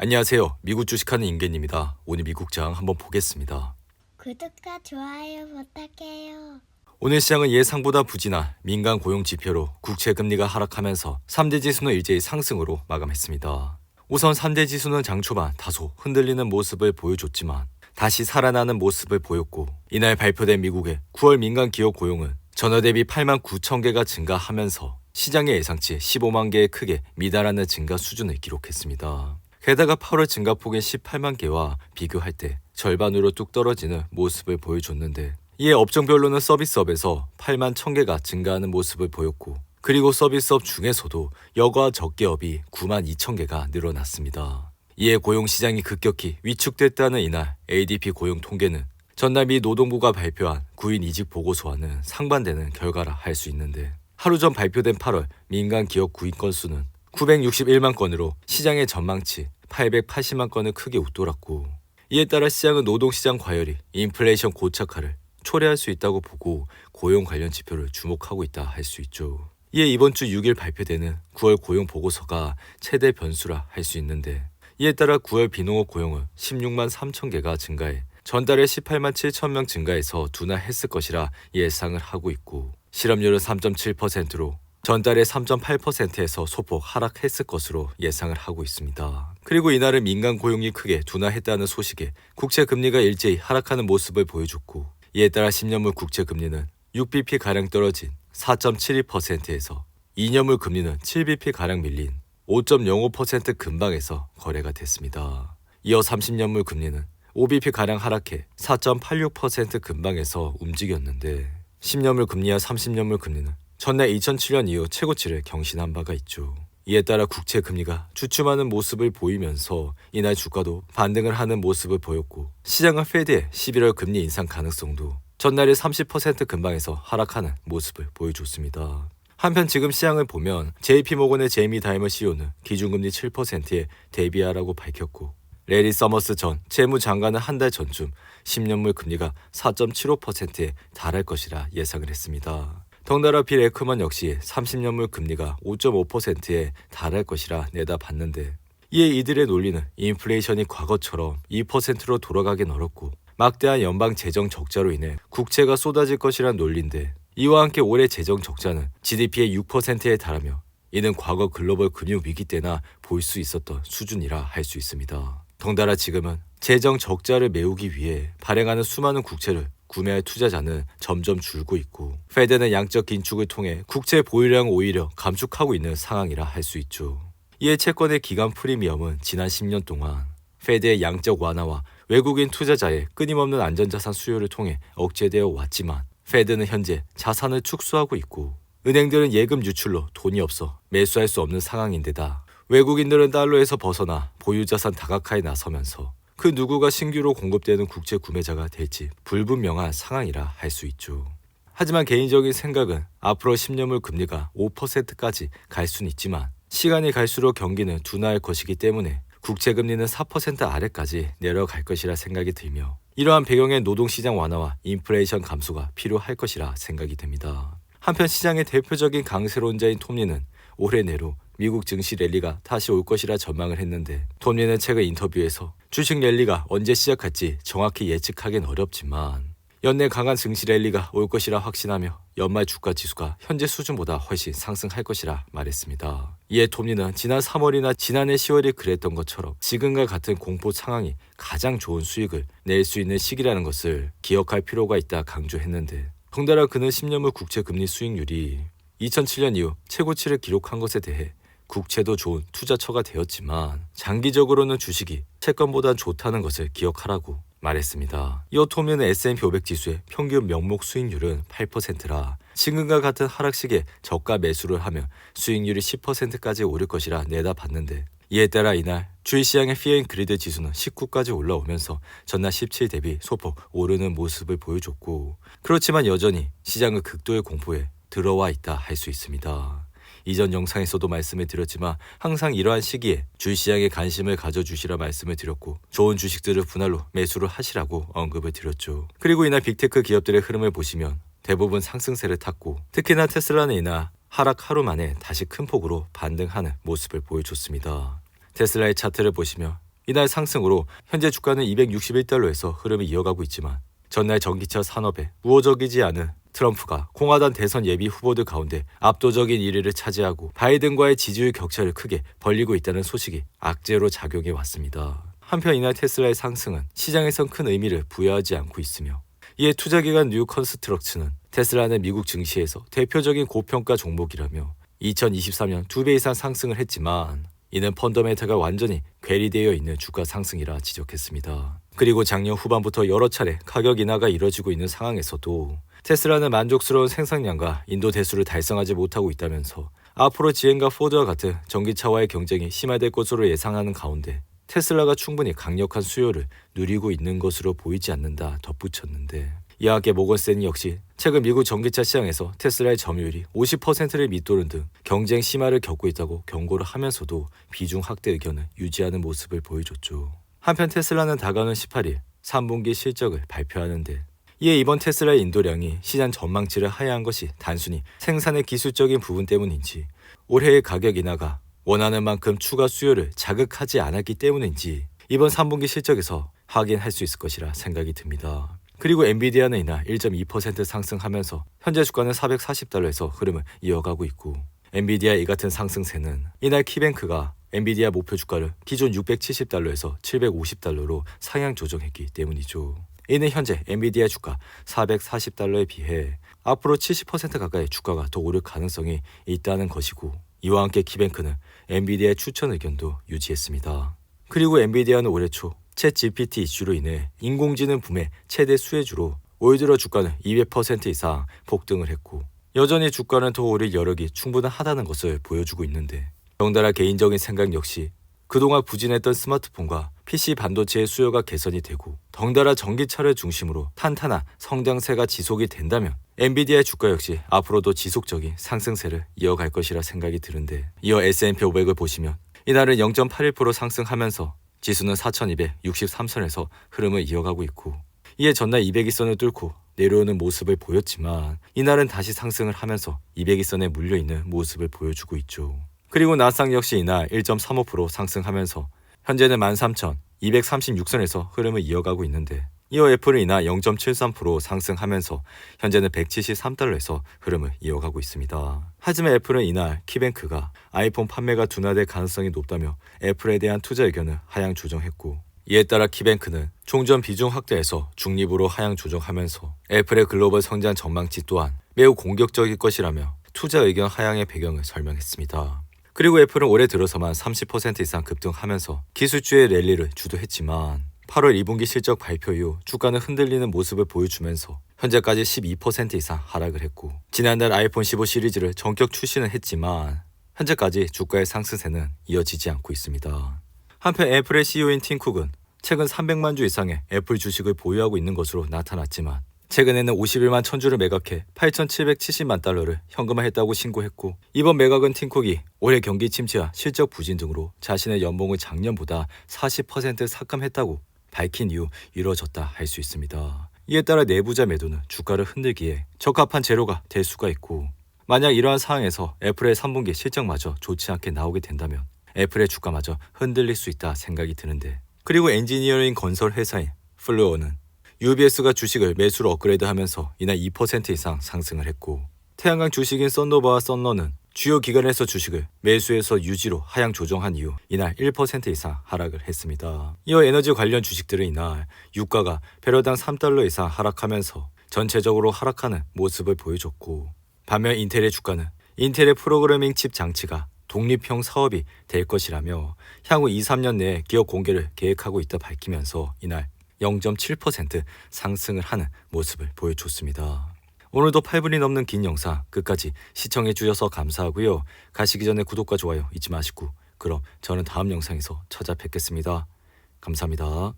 안녕하세요. 미국 주식하는 임계입니다. 오늘 미국 장 한번 보겠습니다. 구독과 좋아요 부탁해요. 오늘 시장은 예상보다 부진한 민간 고용 지표로 국채 금리가 하락하면서 3대 지수는 일제히 상승으로 마감했습니다. 우선 3대 지수는 장 초반 다소 흔들리는 모습을 보여줬지만 다시 살아나는 모습을 보였고, 이날 발표된 미국의 9월 민간 기업 고용은 전월 대비 8만 9천 개가 증가하면서 시장의 예상치 15만 개에 크게 미달하는 증가 수준을 기록했습니다. 게다가 8월 증가폭인 18만 개와 비교할 때 절반으로 뚝 떨어지는 모습을 보여줬는데, 이에 업종별로는 서비스업에서 8만 1000개가 증가하는 모습을 보였고, 그리고 서비스업 중에서도 여가 적개업이 9만 2000개가 늘어났습니다. 이에 고용시장이 급격히 위축됐다는 이날 ADP 고용 통계는 전날 미 노동부가 발표한 9인 이직 보고서와는 상반되는 결과라 할 수 있는데, 하루 전 발표된 8월 민간 기업 구인 건수는 961만 건으로 시장의 전망치 880만 건을 크게 웃돌았고, 이에 따라 시장은 노동시장 과열이 인플레이션 고착화를 초래할 수 있다고 보고 고용 관련 지표를 주목하고 있다 할 수 있죠. 이에 이번 주 6일 발표되는 9월 고용 보고서가 최대 변수라 할 수 있는데, 이에 따라 9월 비농업 고용은 16만 3천 개가 증가해 전달에 18만 7천 명 증가해서 둔화했을 것이라 예상을 하고 있고, 실업률은 3.7%로 전달에 3.8%에서 소폭 하락했을 것으로 예상을 하고 있습니다. 그리고 이날은 민간 고용이 크게 둔화했다는 소식에 국채 금리가 일제히 하락하는 모습을 보여줬고, 이에 따라 10년물 국채 금리는 6bp가량 떨어진 4.72%에서 2년물 금리는 7bp가량 밀린 5.05% 근방에서 거래가 됐습니다. 이어 30년물 금리는 5bp가량 하락해 4.86% 근방에서 움직였는데, 10년물 금리와 30년물 금리는 전날 2007년 이후 최고치를 경신한 바가 있죠. 이에 따라 국채 금리가 주춤하는 모습을 보이면서 이날 주가도 반등을 하는 모습을 보였고, 시장은 페드의 11월 금리 인상 가능성도 전날의 30% 근방에서 하락하는 모습을 보여줬습니다. 한편 지금 시장을 보면 JP모건의 제이미 다이머 CEO는 기준금리 7%에 대비하라고 밝혔고, 레리 서머스 전 재무장관은 한 달 전쯤 10년물 금리가 4.75%에 달할 것이라 예상을 했습니다. 덩달아 빌 에크먼 역시 30년물 금리가 5.5%에 달할 것이라 내다봤는데, 이에 이들의 논리는 인플레이션이 과거처럼 2%로 돌아가긴 어렵고 막대한 연방 재정 적자로 인해 국채가 쏟아질 것이란 논리인데, 이와 함께 올해 재정 적자는 GDP의 6%에 달하며 이는 과거 글로벌 금융 위기 때나 볼 수 있었던 수준이라 할 수 있습니다. 덩달아 지금은 재정 적자를 메우기 위해 발행하는 수많은 국채를 구매할 투자자는 점점 줄고 있고, 페드는 양적 긴축을 통해 국채 보유량을 오히려 감축하고 있는 상황이라 할 수 있죠. 이에 채권의 기간 프리미엄은 지난 10년 동안 페드의 양적 완화와 외국인 투자자의 끊임없는 안전자산 수요를 통해 억제되어 왔지만, 페드는 현재 자산을 축소하고 있고 은행들은 예금 유출로 돈이 없어 매수할 수 없는 상황인데다, 외국인들은 달러에서 벗어나 보유자산 다각화에 나서면서 그 누구가 신규로 공급되는 국채 구매자가 될지 불분명한 상황이라 할 수 있죠. 하지만 개인적인 생각은 앞으로 10년물 금리가 5%까지 갈 수는 있지만 시간이 갈수록 경기는 둔화할 것이기 때문에 국채 금리는 4% 아래까지 내려갈 것이라 생각이 들며, 이러한 배경에 노동시장 완화와 인플레이션 감소가 필요할 것이라 생각이 됩니다. 한편 시장의 대표적인 강세론자인 톰리는 올해 내로 미국 증시 랠리가 다시 올 것이라 전망을 했는데, 톰리는 최근 인터뷰에서 주식 랠리가 언제 시작할지 정확히 예측하긴 어렵지만 연내 강한 증시 랠리가 올 것이라 확신하며 연말 주가 지수가 현재 수준보다 훨씬 상승할 것이라 말했습니다. 이에 톰리는 지난 3월이나 지난해 10월이 그랬던 것처럼 지금과 같은 공포 상황이 가장 좋은 수익을 낼 수 있는 시기라는 것을 기억할 필요가 있다 강조했는데, 덩달아 그는 10년물 국채 금리 수익률이 2007년 이후 최고치를 기록한 것에 대해 국채도 좋은 투자처가 되었지만 장기적으로는 주식이 채권보다 좋다는 것을 기억하라고 말했습니다. 이어 톰리는 S&P 500 지수의 평균 명목 수익률은 8%라 지금과 같은 하락 시기에 저가 매수를 하면 수익률이 10%까지 오를 것이라 내다봤는데, 이에 따라 이날 주일 시장의 피어 앤 그리드 지수는 19까지 올라오면서 전날 17 대비 소폭 오르는 모습을 보여줬고, 그렇지만 여전히 시장은 극도의 공포에 들어와 있다 할 수 있습니다. 이전 영상에서도 말씀을 드렸지만 항상 이러한 시기에 주식시장에 관심을 가져주시라 말씀을 드렸고, 좋은 주식들을 분할로 매수를 하시라고 언급을 드렸죠. 그리고 이날 빅테크 기업들의 흐름을 보시면 대부분 상승세를 탔고, 특히나 테슬라는 이날 하락 하루 만에 다시 큰 폭으로 반등하는 모습을 보여줬습니다. 테슬라의 차트를 보시면 이날 상승으로 현재 주가는 261달러에서 흐름이 이어가고 있지만 전날 전기차 산업에 우호적이지 않은 트럼프가 공화당 대선 예비 후보들 가운데 압도적인 1위를 차지하고 바이든과의 지지율 격차를 크게 벌리고 있다는 소식이 악재로 작용해 왔습니다. 한편 이날 테슬라의 상승은 시장에선 큰 의미를 부여하지 않고 있으며 이에 투자기관 뉴 컨스트럭츠는 테슬라는 미국 증시에서 대표적인 고평가 종목이라며 2023년 2배 이상 상승을 했지만 이는 펀더멘탈과 완전히 괴리되어 있는 주가 상승이라 지적했습니다. 그리고 작년 후반부터 여러 차례 가격 인하가 이뤄지고 있는 상황에서도 테슬라는 만족스러운 생산량과 인도 대수를 달성하지 못하고 있다면서 앞으로 GM과 포드와 같은 전기차와의 경쟁이 심화될 것으로 예상하는 가운데 테슬라가 충분히 강력한 수요를 누리고 있는 것으로 보이지 않는다 덧붙였는데 이와 함께 모건스탠리 역시 최근 미국 전기차 시장에서 테슬라의 점유율이 50%를 밑도는 등 경쟁 심화를 겪고 있다고 경고를 하면서도 비중 확대 의견을 유지하는 모습을 보여줬죠. 한편 테슬라는 다가오는 18일 3분기 실적을 발표하는데 이에 이번 테슬라의 인도량이 시장 전망치를 하회한 것이 단순히 생산의 기술적인 부분 때문인지 올해의 가격 인하가 원하는 만큼 추가 수요를 자극하지 않았기 때문인지 이번 3분기 실적에서 확인할 수 있을 것이라 생각이 듭니다. 그리고 엔비디아는 이날 1.2% 상승하면서 현재 주가는 440달러에서 흐름을 이어가고 있고 엔비디아 이 같은 상승세는 이날 키뱅크가 엔비디아 목표 주가를 기존 670달러에서 750달러로 상향 조정했기 때문이죠. 이는 현재 엔비디아 주가 440달러에 비해 앞으로 70% 가까이 주가가 더 오를 가능성이 있다는 것이고 이와 함께 키뱅크는 엔비디아의 추천 의견도 유지했습니다. 그리고 엔비디아는 올해 초 챗 GPT 이슈로 인해 인공지능 붐의 최대 수혜주로 올 들어 주가는 200% 이상 폭등을 했고 여전히 주가는 더 오를 여력이 충분하다는 것을 보여주고 있는데 덩달아 개인적인 생각 역시 그동안 부진했던 스마트폰과 PC 반도체의 수요가 개선이 되고 덩달아 전기차를 중심으로 탄탄한 성장세가 지속이 된다면 엔비디아의 주가 역시 앞으로도 지속적인 상승세를 이어갈 것이라 생각이 드는데 이어 S&P 500을 보시면 이날은 0.81% 상승하면서 지수는 4263선에서 흐름을 이어가고 있고 이에 전날 200일선을 뚫고 내려오는 모습을 보였지만 이날은 다시 상승을 하면서 200일선에 물려있는 모습을 보여주고 있죠. 그리고 나스닥 역시 이날 1.35% 상승하면서 현재는 13,236선에서 흐름을 이어가고 있는데 이어 애플은 이날 0.73% 상승하면서 현재는 173달러에서 흐름을 이어가고 있습니다. 하지만 애플은 이날 키뱅크가 아이폰 판매가 둔화될 가능성이 높다며 애플에 대한 투자 의견을 하향 조정했고 이에 따라 키뱅크는 총전 비중 확대에서 중립으로 하향 조정하면서 애플의 글로벌 성장 전망치 또한 매우 공격적일 것이라며 투자 의견 하향의 배경을 설명했습니다. 그리고 애플은 올해 들어서만 30% 이상 급등하면서 기술주의 랠리를 주도했지만 8월 2분기 실적 발표 이후 주가는 흔들리는 모습을 보여주면서 현재까지 12% 이상 하락을 했고 지난달 아이폰 15 시리즈를 전격 출시는 했지만 현재까지 주가의 상승세는 이어지지 않고 있습니다. 한편 애플의 CEO인 팀 쿡은 최근 300만 주 이상의 애플 주식을 보유하고 있는 것으로 나타났지만 최근에는 51만 1000주를 매각해 8,770만 달러를 현금화했다고 신고했고 이번 매각은 팀쿡이 올해 경기 침체와 실적 부진 등으로 자신의 연봉을 작년보다 40% 삭감했다고 밝힌 이후 이루어졌다 할 수 있습니다. 이에 따라 내부자 매도는 주가를 흔들기에 적합한 재료가 될 수가 있고 만약 이러한 상황에서 애플의 3분기 실적마저 좋지 않게 나오게 된다면 애플의 주가마저 흔들릴 수 있다 생각이 드는데 그리고 엔지니어링 건설 회사인 플루어는 UBS가 주식을 매수로 업그레이드하면서 이날 2% 이상 상승을 했고 태양광 주식인 썬노바와 썬러는 주요 기관에서 주식을 매수해서 유지로 하향 조정한 이후 이날 1% 이상 하락을 했습니다. 이어 에너지 관련 주식들은 이날 유가가 배럴당 3달러 이상 하락하면서 전체적으로 하락하는 모습을 보여줬고 반면 인텔의 주가는 인텔의 프로그래밍 칩 장치가 독립형 사업이 될 것이라며 향후 2-3년 내에 기업 공개를 계획하고 있다 밝히면서 이날 0.7% 상승을 하는 모습을 보여줬습니다. 오늘도 8분이 넘는 긴 영상 끝까지 시청해 주셔서 감사하고요. 가시기 전에 구독과 좋아요 잊지 마시고 그럼 저는 다음 영상에서 찾아뵙겠습니다. 감사합니다.